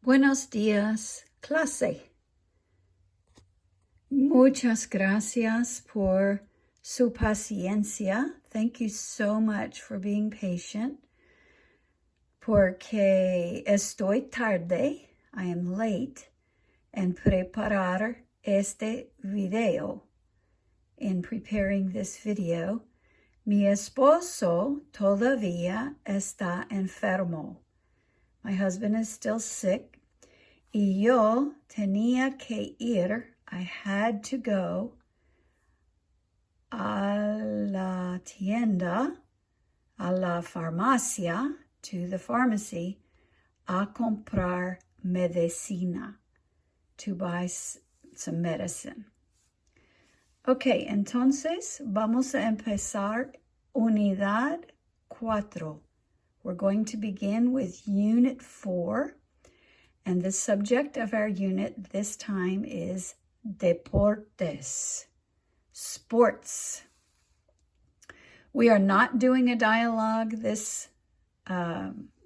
Buenos días, clase. Muchas gracias por su paciencia. Thank you so much for being patient. Porque estoy tarde, I am late, en preparar este video. In preparing this video, mi esposo todavía está enfermo. My husband is still sick. Y yo tenía que ir, I had to go a la tienda, a la farmacia, to the pharmacy, a comprar medicina, to buy some medicine. Okay, entonces vamos a empezar unidad 4. We're going to begin with unit 4. And the subject of our unit this time is deportes, sports. We are not doing a dialogue in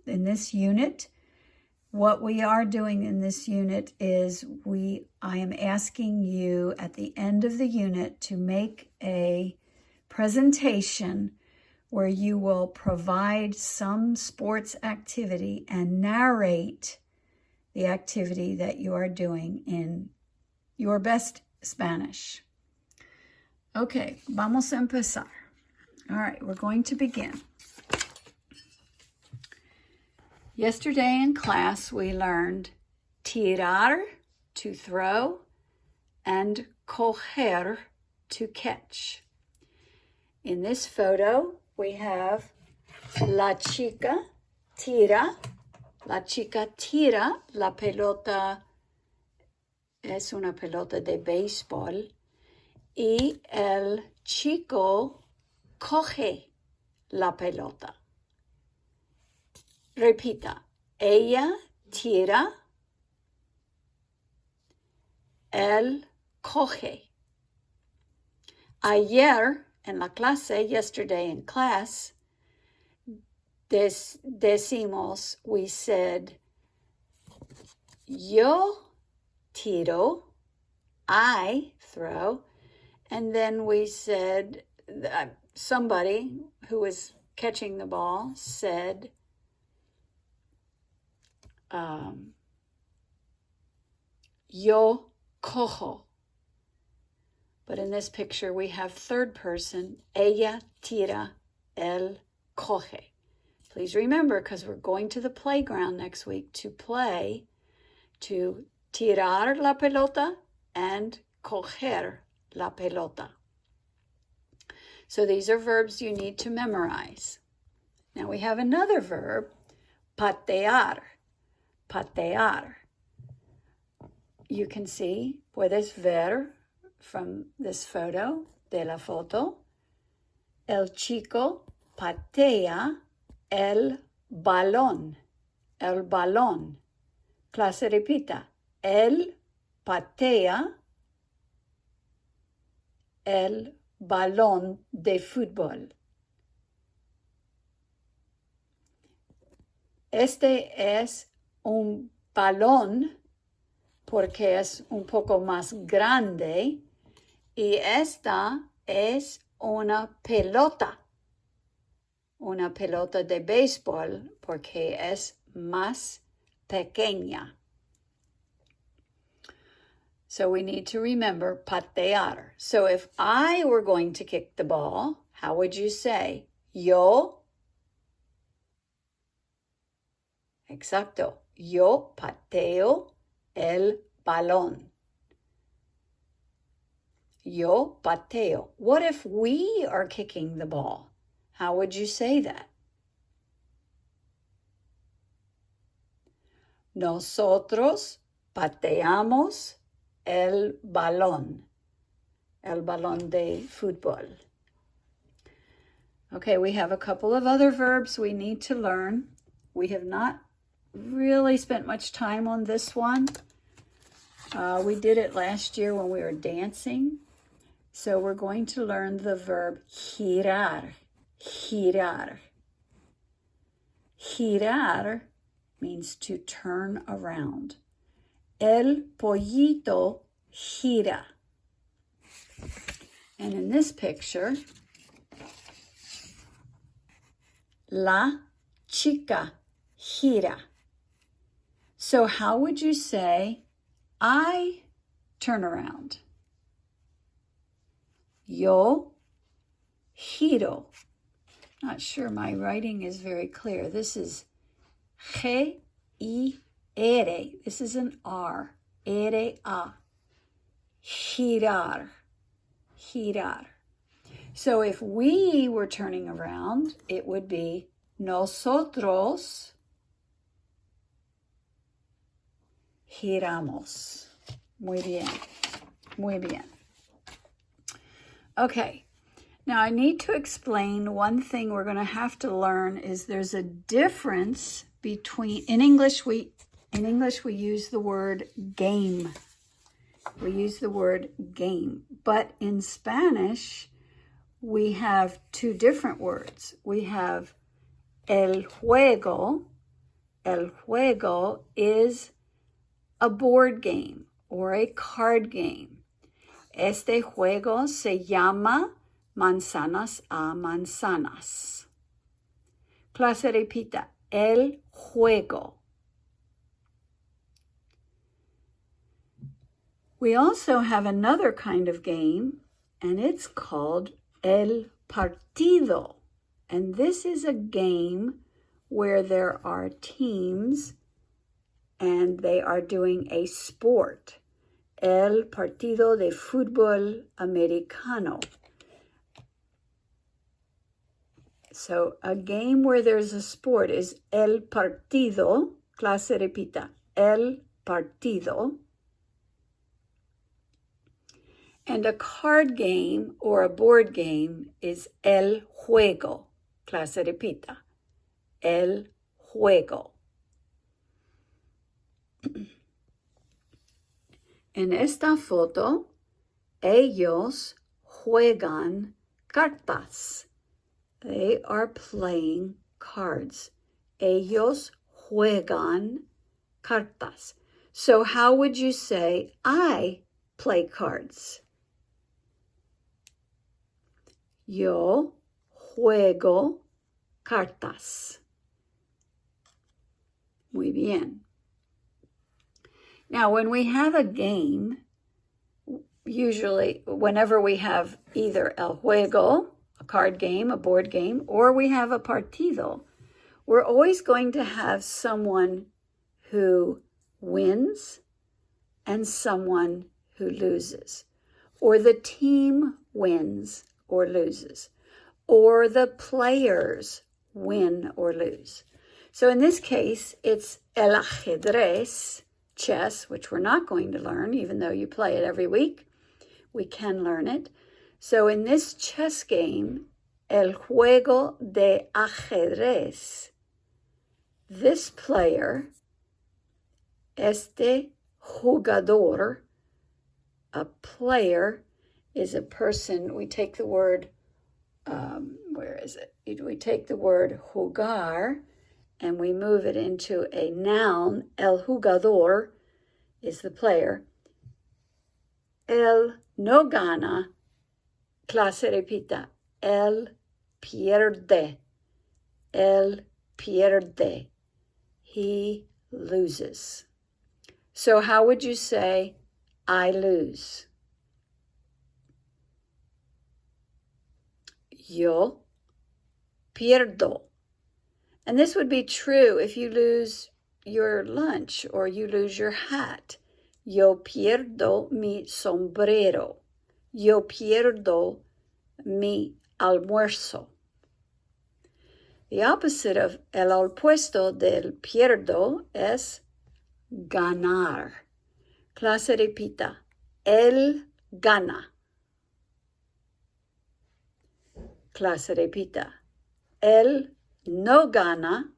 this unit. What we are doing in this unit is I am asking you at the end of the unit to make a presentation where you will provide some sports activity and narrate the activity that you are doing in your best Spanish. Okay, vamos a empezar. All right, we're going to begin. Yesterday in class, we learned tirar, to throw, and coger, to catch. In this photo, we have la chica tira. La chica tira la pelota, es una pelota de béisbol, y el chico coge la pelota. Repita, ella tira, él coge. Ayer en la clase, yesterday in class, decimos, we said, yo tiro, I throw, and then we said, somebody who was catching the ball said, yo cojo. But in this picture, we have third person, ella tira, él coge. Please remember, because we're going to the playground next week to play, to tirar la pelota and coger la pelota. So these are verbs you need to memorize. Now we have another verb, patear. Patear. You can see, puedes ver from this photo, de la foto, el chico patea el balón, el balón. Clase repita, él patea el balón de fútbol. Este es un balón porque es un poco más grande y esta es una pelota de béisbol porque es más pequeña. So we need to remember patear. So if I were going to kick the ball, how would you say? Yo. Exacto. Yo pateo el balón. Yo pateo. What if we are kicking the ball? How would you say that? Nosotros pateamos el balón de fútbol. Okay, we have a couple of other verbs we need to learn. We have not really spent much time on this one. We did it last year when we were dancing. So we're going to learn the verb girar. Girar. Girar means to turn around. El pollito gira. And in this picture, la chica gira. So how would you say, I turn around? Yo giro. Not sure my writing is very clear. This is G-I-R. This is an R. R-A. Girar. Girar. So if we were turning around, it would be nosotros giramos. Muy bien. Muy bien. Okay. Now I need to explain one thing we're going to have to learn is there's a difference between, in English we use the word game. We use the word game. But in Spanish, we have two different words. We have el juego. El juego is a board game or a card game. Este juego se llama manzanas a manzanas. Clase repita, el juego. We also have another kind of game, and it's called el partido. And this is a game where there are teams and they are doing a sport. El partido de fútbol americano. So a game where there's a sport is el partido. Clase repita, el partido. And a card game or a board game is el juego. Clase repita, el juego. En esta foto, ellos juegan cartas. They are playing cards. Ellos juegan cartas. So how would you say, I play cards? Yo juego cartas. Muy bien. Now, when we have a game, usually whenever we have either el juego, a card game, a board game, or we have a partido, we're always going to have someone who wins and someone who loses, or the team wins or loses, or the players win or lose. So in this case, it's el ajedrez, chess, which we're not going to learn, even though you play it every week. We can learn it. So in this chess game, el juego de ajedrez, this player, este jugador, a player is a person. We take the word, where is it? We take the word jugar and we move it into a noun. El jugador is the player. El no gana. Clase repita. El pierde. El pierde. He loses. So how would you say, I lose? Yo pierdo. And this would be true if you lose your lunch or you lose your hat. Yo pierdo mi sombrero. Yo pierdo mi almuerzo. The opposite of el opuesto del pierdo es ganar. Clase repita. Él gana. Clase repita. Él no gana.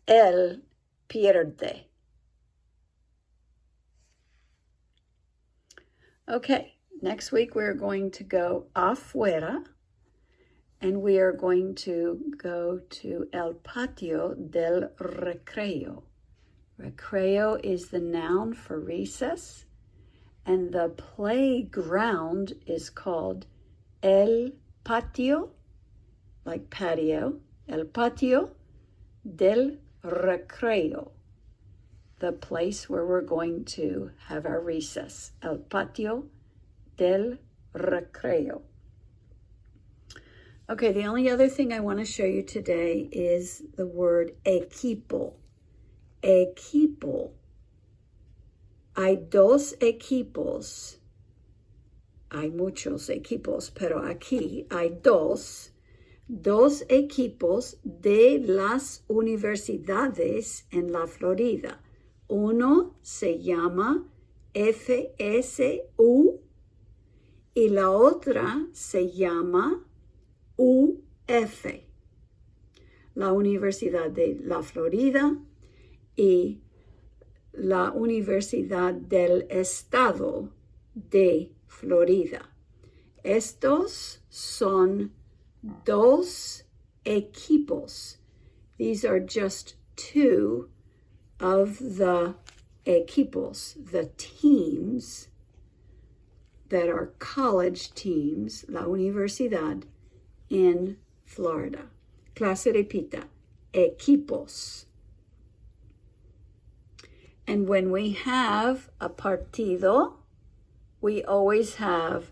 Él pierde. Okay, next week we're going to go afuera And we are going to go to el patio del recreo. Recreo is the noun for recess, and the playground is called el patio, like patio, el patio del recreo, the place where we're going to have our recess, el patio del recreo. Okay, the only other thing I want to show you today is the word equipo. Equipo. Hay dos equipos. Hay muchos equipos, pero aquí hay dos equipos de las universidades en la Florida. Uno se llama FSU y la otra se llama UF, la Universidad de la Florida y la Universidad del Estado de Florida. Estos son dos equipos. These are just two of the equipos, the teams that are college teams, la universidad in Florida. Clase repita, equipos. And when we have a partido, we always have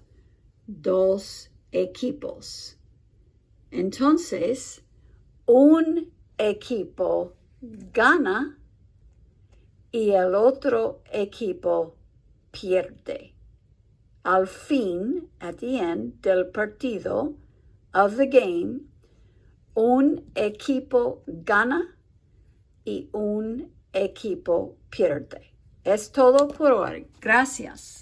dos equipos. Entonces, un equipo gana y el otro equipo pierde. Al fin, at the end del partido, of the game, un equipo gana y un equipo pierde. Es todo por hoy. Gracias.